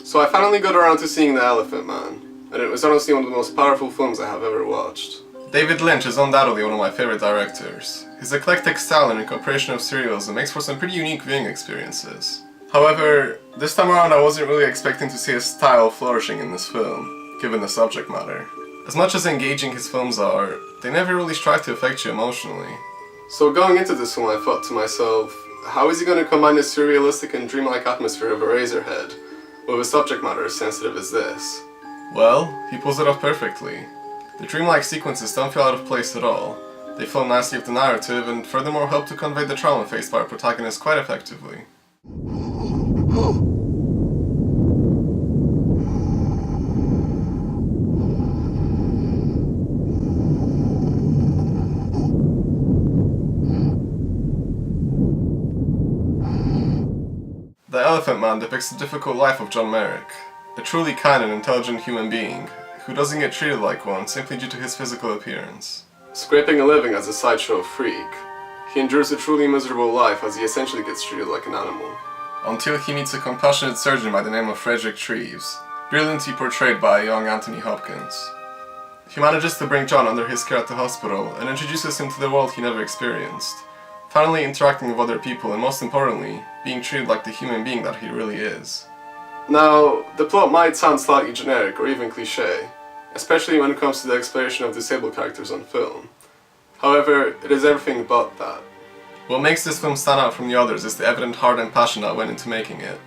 So I finally got around to seeing The Elephant Man, and it was honestly one of the most powerful films I have ever watched. David Lynch is undoubtedly one of my favorite directors. His eclectic style and incorporation of surrealism makes for some pretty unique viewing experiences. However, this time around I wasn't really expecting to see his style flourishing in this film, given the subject matter. As much as engaging his films are, they never really strive to affect you emotionally. So going into this film I thought to myself, how is he going to combine the surrealistic and dreamlike atmosphere of Eraserhead with a subject matter as sensitive as this? Well, he pulls it off perfectly. The dreamlike sequences don't feel out of place at all. They flow nicely with the narrative and furthermore help to convey the trauma faced by our protagonist quite effectively. The Elephant Man depicts the difficult life of John Merrick, a truly kind and intelligent human being who doesn't get treated like one simply due to his physical appearance. Scraping a living as a sideshow freak, he endures a truly miserable life as he essentially gets treated like an animal. Until he meets a compassionate surgeon by the name of Frederick Treves, brilliantly portrayed by young Anthony Hopkins. He manages to bring John under his care at the hospital and introduces him to the world he never experienced, finally interacting with other people and most importantly, being treated like the human being that he really is. Now, the plot might sound slightly generic or even cliché, especially when it comes to the exploration of disabled characters on film. However, it is everything but that. What makes this film stand out from the others is the evident heart and passion that went into making it.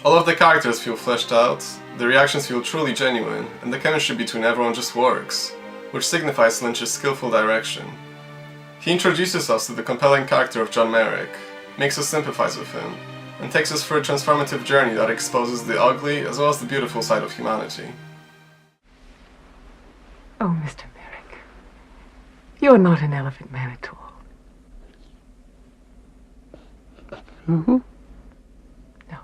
All of the characters feel fleshed out, the reactions feel truly genuine, and the chemistry between everyone just works, which signifies Lynch's skillful direction. He introduces us to the compelling character of John Merrick, makes us sympathize with him, and takes us for a transformative journey that exposes the ugly as well as the beautiful side of humanity. Oh, Mr. Merrick, you're not an elephant man at all. Mm-hmm. No.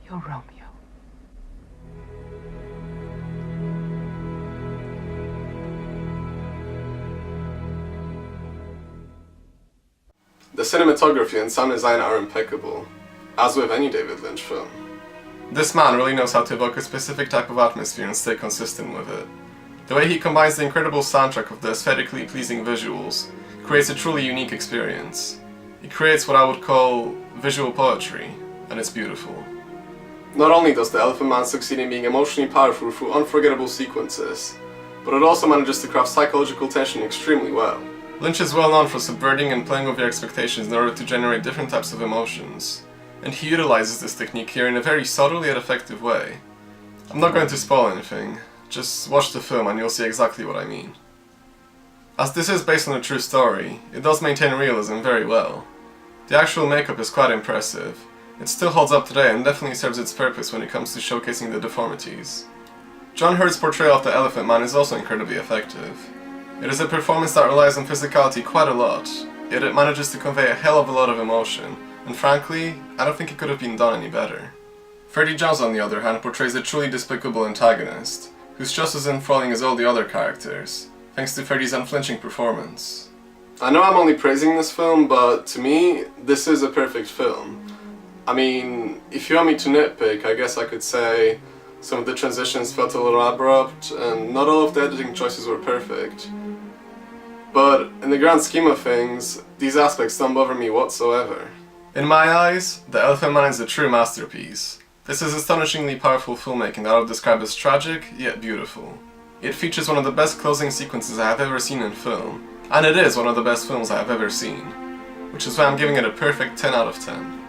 You're Romeo. The cinematography and sound design are impeccable, as with any David Lynch film. This man really knows how to evoke a specific type of atmosphere and stay consistent with it. The way he combines the incredible soundtrack with the aesthetically pleasing visuals creates a truly unique experience. He creates what I would call visual poetry, and it's beautiful. Not only does The Elephant Man succeed in being emotionally powerful through unforgettable sequences, but it also manages to craft psychological tension extremely well. Lynch is well known for subverting and playing with your expectations in order to generate different types of emotions, and he utilizes this technique here in a very subtle yet effective way. I'm not going to spoil anything, just watch the film and you'll see exactly what I mean. As this is based on a true story, it does maintain realism very well. The actual makeup is quite impressive. It still holds up today and definitely serves its purpose when it comes to showcasing the deformities. John Hurt's portrayal of the Elephant Man is also incredibly effective. It is a performance that relies on physicality quite a lot, yet it manages to convey a hell of a lot of emotion, and frankly, I don't think it could have been done any better. Freddie Jones, on the other hand, portrays a truly despicable antagonist, who's just as enthralling as all the other characters, thanks to Freddie's unflinching performance. I know I'm only praising this film, but to me, this is a perfect film. I mean, if you want me to nitpick, I guess I could say some of the transitions felt a little abrupt, and not all of the editing choices were perfect. But in the grand scheme of things, these aspects don't bother me whatsoever. In my eyes, The Elephant Man is a true masterpiece. This is astonishingly powerful filmmaking that I would describe as tragic, yet beautiful. It features one of the best closing sequences I have ever seen in film, and it is one of the best films I have ever seen, which is why I'm giving it a perfect 10 out of 10.